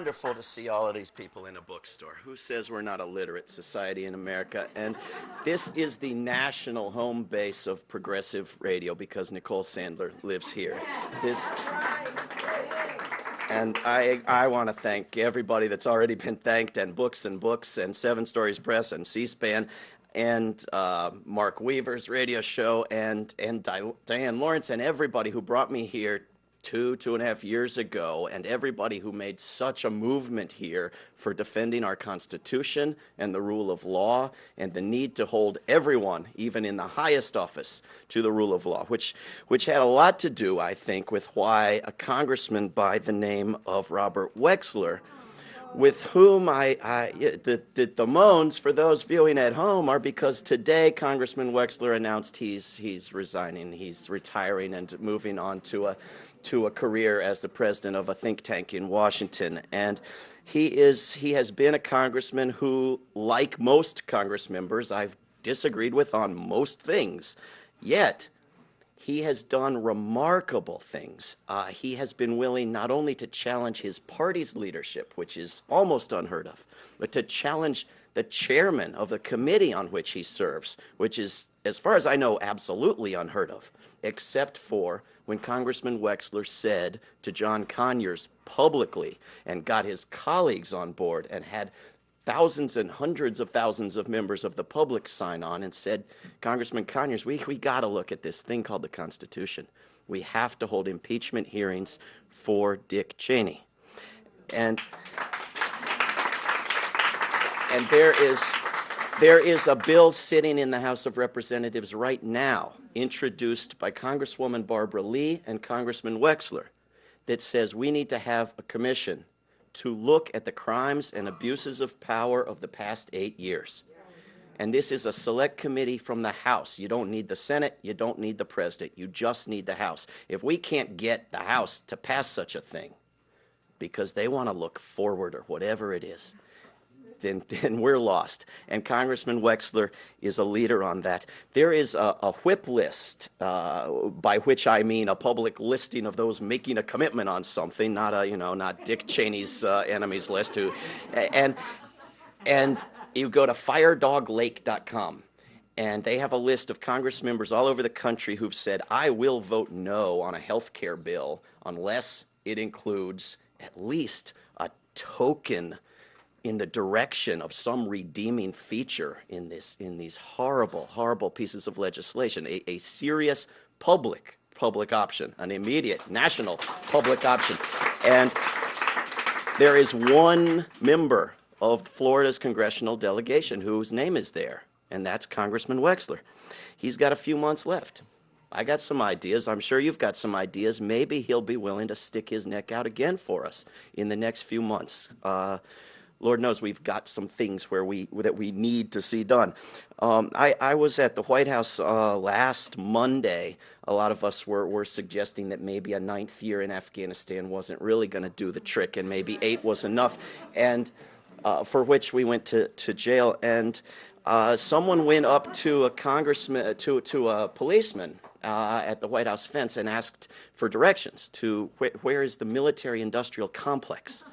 wonderful to see all of these people in a bookstore. Who says we're not a literate society in America? And this is the national home base of progressive radio because Nicole Sandler lives here. And I want to thank everybody that's already been thanked, and Books, and Seven Stories Press, and C-SPAN, and Mark Weaver's radio show, and Diane Lawrence, and everybody who brought me here 2.5 years ago, and everybody who made such a movement here for defending our Constitution and the rule of law and the need to hold everyone, even in the highest office, to the rule of law, which had a lot to do, I think, with why a congressman by the name of Robert Wexler, with whom the moans for those viewing at home are because today Congressman Wexler announced he's resigning, he's retiring and moving on to a career as the president of a think tank in Washington. And he has been a congressman who, like most Congress members, I've disagreed with on most things, yet he has done remarkable things. He has been willing not only to challenge his party's leadership, which is almost unheard of, but to challenge the chairman of the committee on which he serves, which is, as far as I know, absolutely unheard of, except for when Congressman Wexler said to John Conyers publicly and got his colleagues on board and had thousands and hundreds of thousands of members of the public sign on and said, Congressman Conyers, we got to look at this thing called the Constitution. We have to hold impeachment hearings for Dick Cheney. And there is a bill sitting in the House of Representatives right now, introduced by Congresswoman Barbara Lee and Congressman Wexler, that says we need to have a commission to look at the crimes and abuses of power of the past 8 years. And this is a select committee from the House. You don't need the Senate. You don't need the President. You just need the House. If we can't get the House to pass such a thing because they want to look forward or whatever it is, then we're lost. And Congressman Wexler is a leader on that. There is a whip list, by which I mean a public listing of those making a commitment on something, not Dick Cheney's enemies list. And you go to firedoglake.com, and they have a list of Congress members all over the country who've said, I will vote no on a health care bill unless it includes at least a token in the direction of some redeeming feature in these horrible pieces of legislation, a serious public option, an immediate national public option. And there is one member of Florida's congressional delegation whose name is there, and that's Congressman Wexler. He's got a few months left. I got some ideas. I'm sure you've got some ideas. Maybe he'll be willing to stick his neck out again for us in the next few months. Lord knows we've got some things that we need to see done. I was at the White House last Monday. A lot of us were suggesting that maybe a 9th year in Afghanistan wasn't really going to do the trick, and maybe 8 was enough, and for which we went to jail. And someone went up to a congressman, to a policeman at the White House fence and asked for directions to where is the military-industrial complex,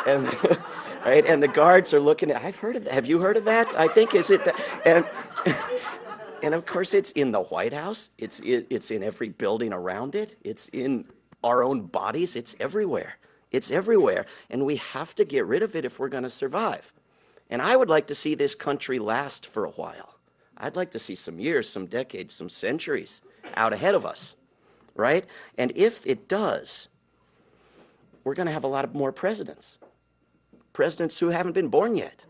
and right, and the guards are looking at. I've heard of that. Have you heard of that? I think is it that, and of course it's in the White House. It's in every building around it. It's in our own bodies. It's everywhere. It's everywhere, and we have to get rid of it if we're going to survive. And I would like to see this country last for a while. I'd like to see some years, some decades, some centuries out ahead of us, right? And if it does, we're going to have a lot of more presidents who haven't been born yet.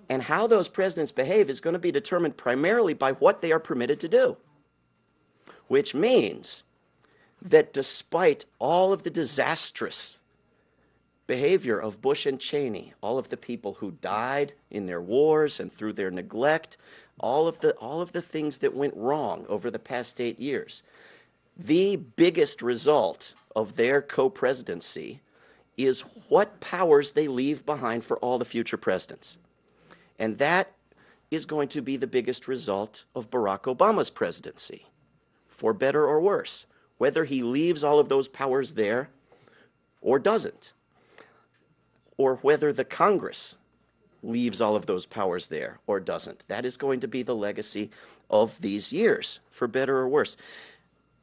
And how those presidents behave is going to be determined primarily by what they are permitted to do, which means that despite all of the disastrous behavior of Bush and Cheney, all of the people who died in their wars and through their neglect, all of the things that went wrong over the past 8 years, the biggest result of their co-presidency is what powers they leave behind for all the future presidents. And that is going to be the biggest result of Barack Obama's presidency, for better or worse, whether he leaves all of those powers there or doesn't. or whether the Congress leaves all of those powers there or doesn't. That is going to be the legacy of these years, for better or worse.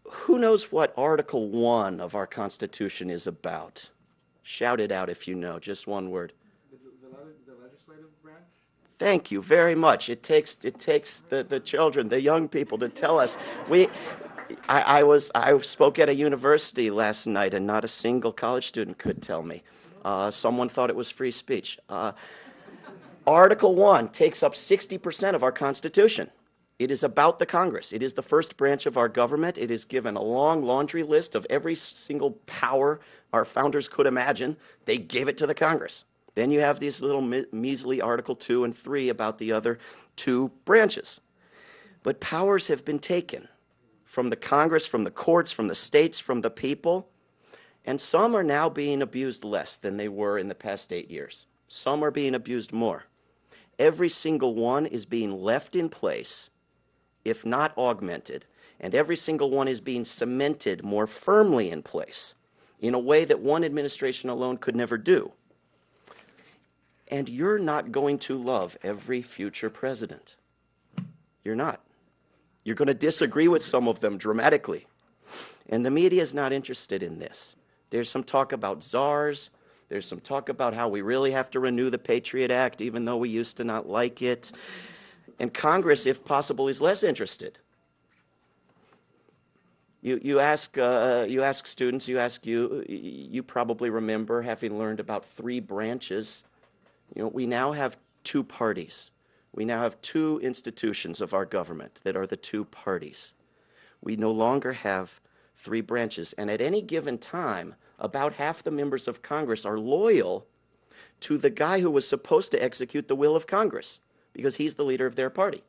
Who knows what Article 1 of our Constitution is about? Shout it out if you know, just one word. The legislative branch? Thank you very much. It takes the children, the young people to tell us. I spoke at a university last night, and not a single college student could tell me. Someone thought it was free speech. Article 1 takes up 60% of our Constitution. It is about the Congress. It is the first branch of our government. It is given a long laundry list of every single power our founders could imagine. They gave it to the Congress. Then you have these little measly Article 2 and 3 about the other two branches. But powers have been taken from the Congress, from the courts, from the states, from the people, and some are now being abused less than they were in the past 8 years. Some are being abused more. Every single one is being left in place, if not augmented, and every single one is being cemented more firmly in place in a way that one administration alone could never do. And you're not going to love every future president. You're not. You're going to disagree with some of them dramatically. And the media is not interested in this. There's some talk about czars. There's some talk about how we really have to renew the Patriot Act, even though we used to not like it. And Congress, if possible, is less interested. You ask students, you probably remember having learned about 3 branches. We now have 2 parties. We now have 2 institutions of our government that are the 2 parties. We no longer have 3 branches. And at any given time, about half the members of Congress are loyal to the guy who was supposed to execute the will of Congress, because he's the leader of their party.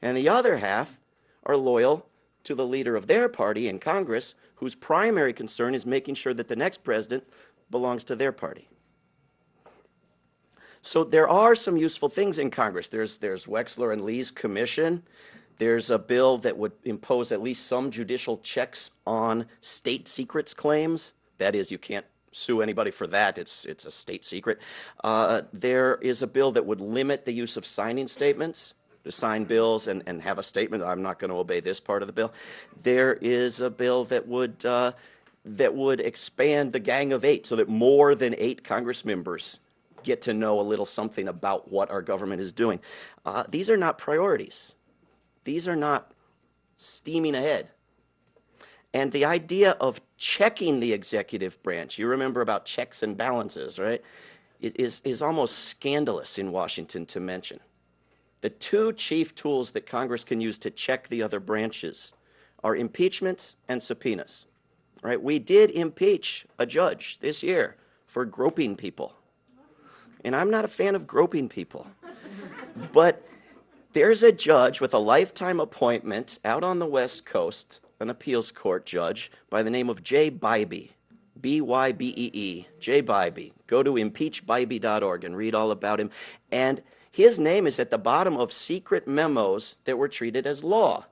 And the other half are loyal to the leader of their party in Congress, whose primary concern is making sure that the next president belongs to their party. So there are some useful things in Congress. There's Wexler and Lee's commission. There's a bill that would impose at least some judicial checks on state secrets claims. That is, you can't sue anybody for that. It's a state secret. There is a bill that would limit the use of signing statements, to sign bills and have a statement, I'm not going to obey this part of the bill. There is a bill that would expand the Gang of 8 so that more than 8 Congress members get to know a little something about what our government is doing. These are not priorities. These are not steaming ahead. And the idea of checking the executive branch, you remember about checks and balances, right? It is almost scandalous in Washington to mention. The 2 chief tools that Congress can use to check the other branches are impeachments and subpoenas. Right? We did impeach a judge this year for groping people. And I'm not a fan of groping people. But there's a judge with a lifetime appointment out on the West Coast, an appeals court judge by the name of Jay Bybee, B-Y-B-E-E, Jay Bybee. Go to impeachbybee.org and read all about him. And his name is at the bottom of secret memos that were treated as law,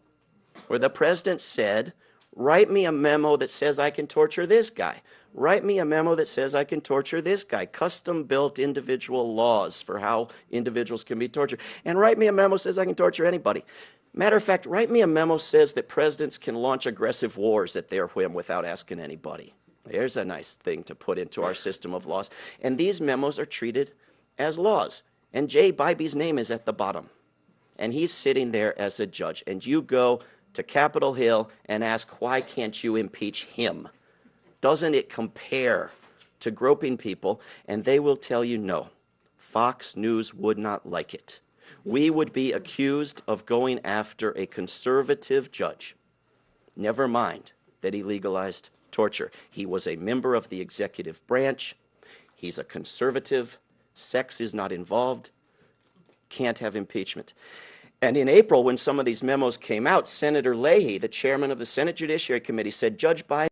where the president said, write me a memo that says I can torture this guy. Write me a memo that says I can torture this guy. Custom-built individual laws for how individuals can be tortured. And write me a memo that says I can torture anybody. Matter of fact, write me a memo that says that presidents can launch aggressive wars at their whim without asking anybody. There's a nice thing to put into our system of laws. And these memos are treated as laws. And Jay Bybee's name is at the bottom. And he's sitting there as a judge. And you go to Capitol Hill and ask, why can't you impeach him? Doesn't it compare to groping people? And they will tell you no. Fox News would not like it. We would be accused of going after a conservative judge. Never mind that he legalized torture. He was a member of the executive branch. He's a conservative. Sex is not involved. Can't have impeachment. And in April, when some of these memos came out, Senator Leahy, the chairman of the Senate Judiciary Committee, said Judge Biden